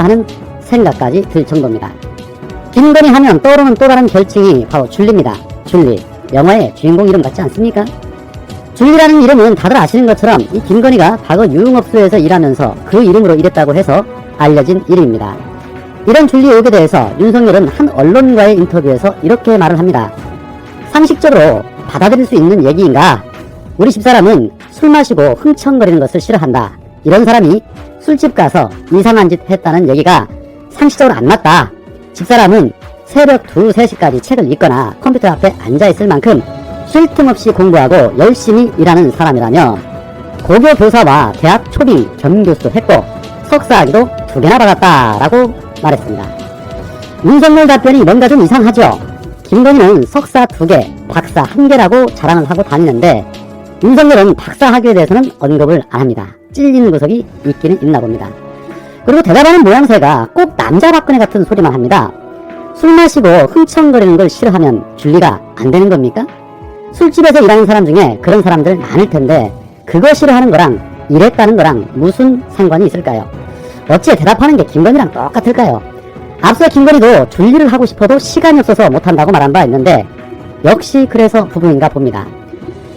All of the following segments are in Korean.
하는 생각까지 들 정도입니다. 김건희 하면 떠오르는 또 다른 별칭이 바로 줄리입니다. 줄리, 영화의 주인공 이름 같지 않습니까? 줄리라는 이름은 다들 아시는 것처럼 이 김건희가 과거 유흥업소에서 일하면서 그 이름으로 일했다고 해서 알려진 이름입니다. 이런 줄리 의혹에 대해서 윤석열은 한 언론과의 인터뷰에서 이렇게 말을 합니다. 상식적으로 받아들일 수 있는 얘기인가? 우리 집사람은 술 마시고 흥청거리는 것을 싫어한다. 이런 사람이 술집 가서 이상한 짓 했다는 얘기가 상식적으로 안 맞다. 집사람은 새벽 2, 3시까지 책을 읽거나 컴퓨터 앞에 앉아있을 만큼 쉴 틈 없이 공부하고 열심히 일하는 사람이라며 고교 교사와 대학 초빙 겸교수 했고 석사학위도 2개나 받았다라고 말했습니다. 윤석열 답변이 뭔가 좀 이상하죠. 김건희는 석사 2개, 박사 1개라고 자랑을 하고 다니는데 윤석열은 박사 학위에 대해서는 언급을 안합니다. 찔리는 구석이 있기는 있나 봅니다. 그리고 대답하는 모양새가 꼭 남자 박근혜 같은 소리만 합니다. 술 마시고 흥청거리는 걸 싫어하면 줄리가 안 되는 겁니까? 술집에서 일하는 사람 중에 그런 사람들 많을 텐데 그거 싫어하는 거랑 일했다는 거랑 무슨 상관이 있을까요? 어찌 대답하는 게 김건희랑 똑같을까요? 앞서 김건희도 줄리를 하고 싶어도 시간이 없어서 못한다고 말한 바 있는데 역시 그래서 부부인가 봅니다.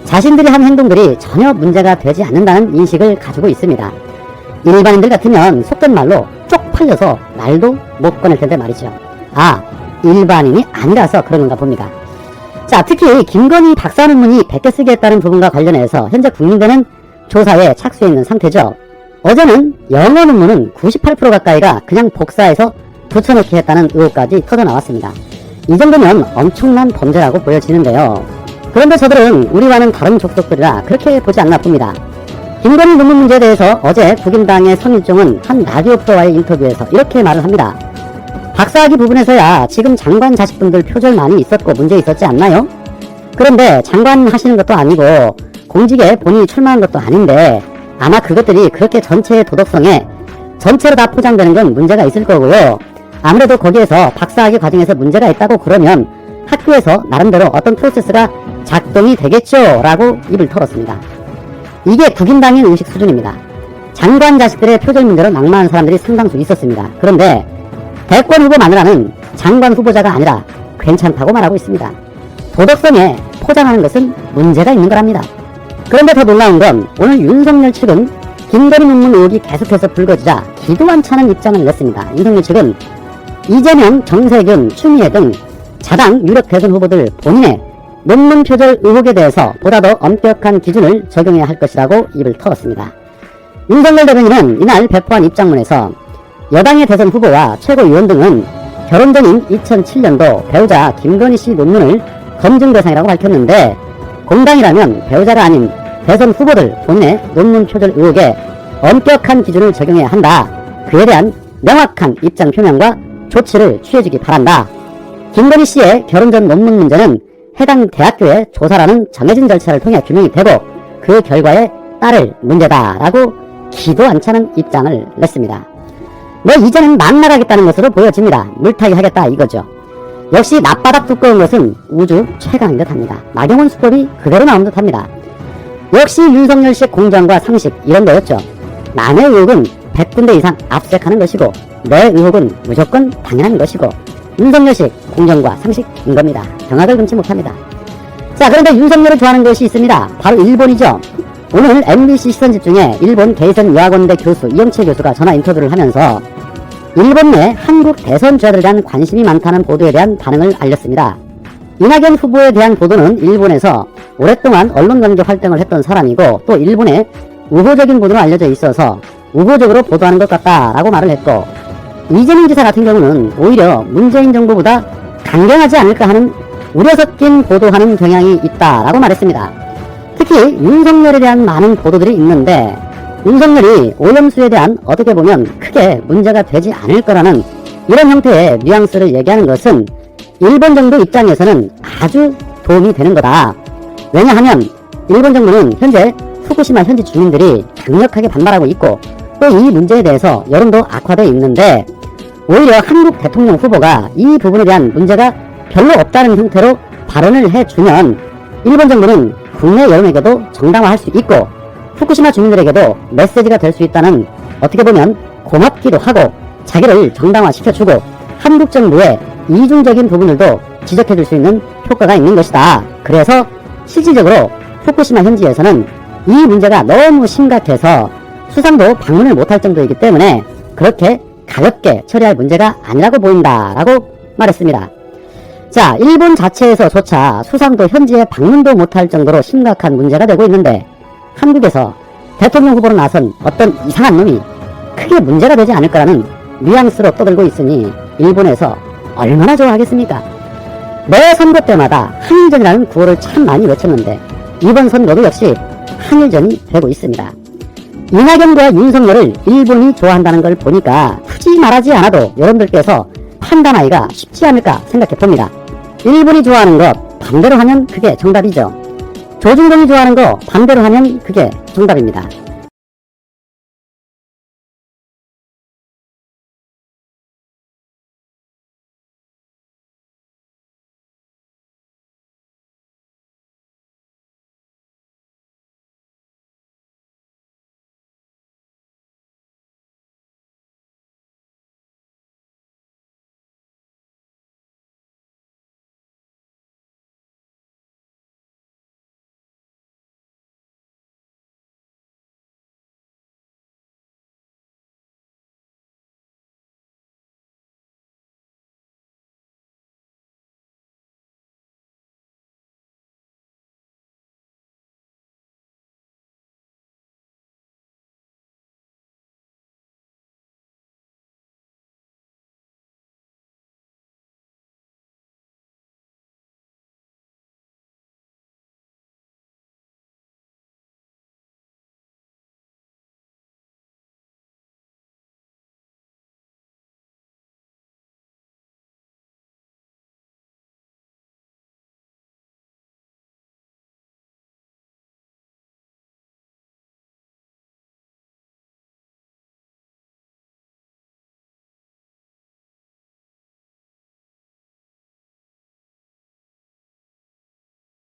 자신들이 한 행동들이 전혀 문제가 되지 않는다는 인식을 가지고 있습니다. 일반인들 같으면 속된 말로 쪽팔려서 말도 못 꺼낼 텐데 말이죠. 아, 일반인이 아니라서 그런 건가 봅니다. 자, 특히 김건희 박사 논문이 100개 쓰게 했다는 부분과 관련해서 현재 국민대는 조사에 착수해 있는 상태죠. 어제는 영어 논문은 98% 가까이가 그냥 복사해서 붙여넣기 했다는 의혹까지 터져나왔습니다. 이 정도면 엄청난 범죄라고 보여지는데요. 그런데 저들은 우리와는 다른 족속들이라 그렇게 보지 않나 봅니다. 김건희 논문 문제에 대해서 어제 국임당의 선일종은 한 라디오 프로와의 인터뷰에서 이렇게 말을 합니다. 박사학위 부분에서야 지금 장관 자식분들 표절 많이 있었고 문제 있었지 않나요? 그런데 장관 하시는 것도 아니고 공직에 본인이 출마한 것도 아닌데 아마 그것들이 그렇게 전체의 도덕성에 전체로 다 포장되는 건 문제가 있을 거고요. 아무래도 거기에서 박사학위 과정에서 문제가 있다고 그러면 학교에서 나름대로 어떤 프로세스가 작동이 되겠죠 라고 입을 털었습니다. 이게 국임당의 의식 수준입니다. 장관 자식들의 표절 문제로 낙마한 사람들이 상당수 있었습니다. 그런데 대권 후보 마누라는 장관 후보자가 아니라 괜찮다고 말하고 있습니다. 도덕성에 포장하는 것은 문제가 있는 거랍니다. 그런데 더 놀라운 건 오늘 윤석열 측은 김건희 논문 의혹이 계속해서 불거지자 기도 안 차는 입장을 냈습니다. 윤석열 측은 이재명, 정세균, 추미애 등 자당 유력 대선 후보들 본인의 논문 표절 의혹에 대해서 보다 더 엄격한 기준을 적용해야 할 것이라고 입을 털었습니다. 윤석열 대변인은 이날 배포한 입장문에서 여당의 대선 후보와 최고위원 등은 결혼 전인 2007년도 배우자 김건희 씨 논문을 검증 대상이라고 밝혔는데 공당이라면 배우자가 아닌 대선 후보들 본인의 논문 표절 의혹에 엄격한 기준을 적용해야 한다. 그에 대한 명확한 입장 표명과 조치를 취해주기 바란다. 김건희 씨의 결혼 전 논문 문제는 해당 대학교의 조사라는 정해진 절차를 통해 규명이 되고 그 결과에 따를 문제다라고 기도 안 차는 입장을 냈습니다. 뭐 이제는 막 나가겠다는 것으로 보여집니다. 물타기 하겠다 이거죠. 역시 낮바닥 두꺼운 것은 우주 최강인 듯합니다. 나경원 수법이 그대로 나온 듯합니다. 역시 윤석열식 공정과 상식 이런 거였죠. 남의 의혹은 100군데 이상 압색하는 것이고 내 의혹은 무조건 당연한 것이고 윤석열식 공정과 상식인 겁니다. 경악을 금치 못합니다. 자, 그런데 윤석열을 좋아하는 것이 있습니다. 바로 일본이죠. 오늘 MBC 시선집중에 일본 게이센 여학원대 교수 이영채 교수가 전화 인터뷰를 하면서 일본 내 한국 대선 주자들에 대한 관심이 많다는 보도에 대한 반응을 알렸습니다. 이낙연 후보에 대한 보도는 일본에서 오랫동안 언론관계 활동을 했던 사람이고 또 일본의 우호적인 분으로 알려져 있어서 우호적으로 보도하는 것 같다라고 말을 했고 이재명 지사 같은 경우는 오히려 문재인 정부보다 강경하지 않을까 하는 우려 섞인 보도하는 경향이 있다라고 말했습니다. 특히 윤석열에 대한 많은 보도들이 있는데 윤석열이 오염수에 대한 어떻게 보면 크게 문제가 되지 않을 거라는 이런 형태의 뉘앙스를 얘기하는 것은 일본 정부 입장에서는 아주 도움이 되는 거다. 왜냐하면 일본 정부는 현재 후쿠시마 현지 주민들이 강력하게 반발하고 있고 또 이 문제에 대해서 여론도 악화되어 있는데 오히려 한국 대통령 후보가 이 부분에 대한 문제가 별로 없다는 형태로 발언을 해주면 일본 정부는 국내 여론에게도 정당화할 수 있고 후쿠시마 주민들에게도 메시지가 될 수 있다는 어떻게 보면 고맙기도 하고 자기를 정당화시켜주고 한국 정부의 이중적인 부분들도 지적해줄 수 있는 효과가 있는 것이다. 그래서 실질적으로 후쿠시마 현지에서는 이 문제가 너무 심각해서 수상도 방문을 못할 정도이기 때문에 그렇게 가볍게 처리할 문제가 아니라고 보인다라고 말했습니다. 자, 일본 자체에서조차 수상도 현지에 방문도 못할 정도로 심각한 문제가 되고 있는데 한국에서 대통령 후보로 나선 어떤 이상한 놈이 크게 문제가 되지 않을 거라는 뉘앙스로 떠들고 있으니 일본에서 얼마나 좋아하겠습니까? 매 선거 때마다 한일전이라는 구호를 참 많이 외쳤는데 이번 선거도 역시 한일전이 되고 있습니다. 이낙연과 윤석열을 일본이 좋아한다는 걸 보니까 굳이 말하지 않아도 여러분들께서 판단하기가 쉽지 않을까 생각해 봅니다. 일본이 좋아하는 것 반대로 하면 그게 정답이죠. 조중동이 좋아하는 거 반대로 하면 그게 정답입니다.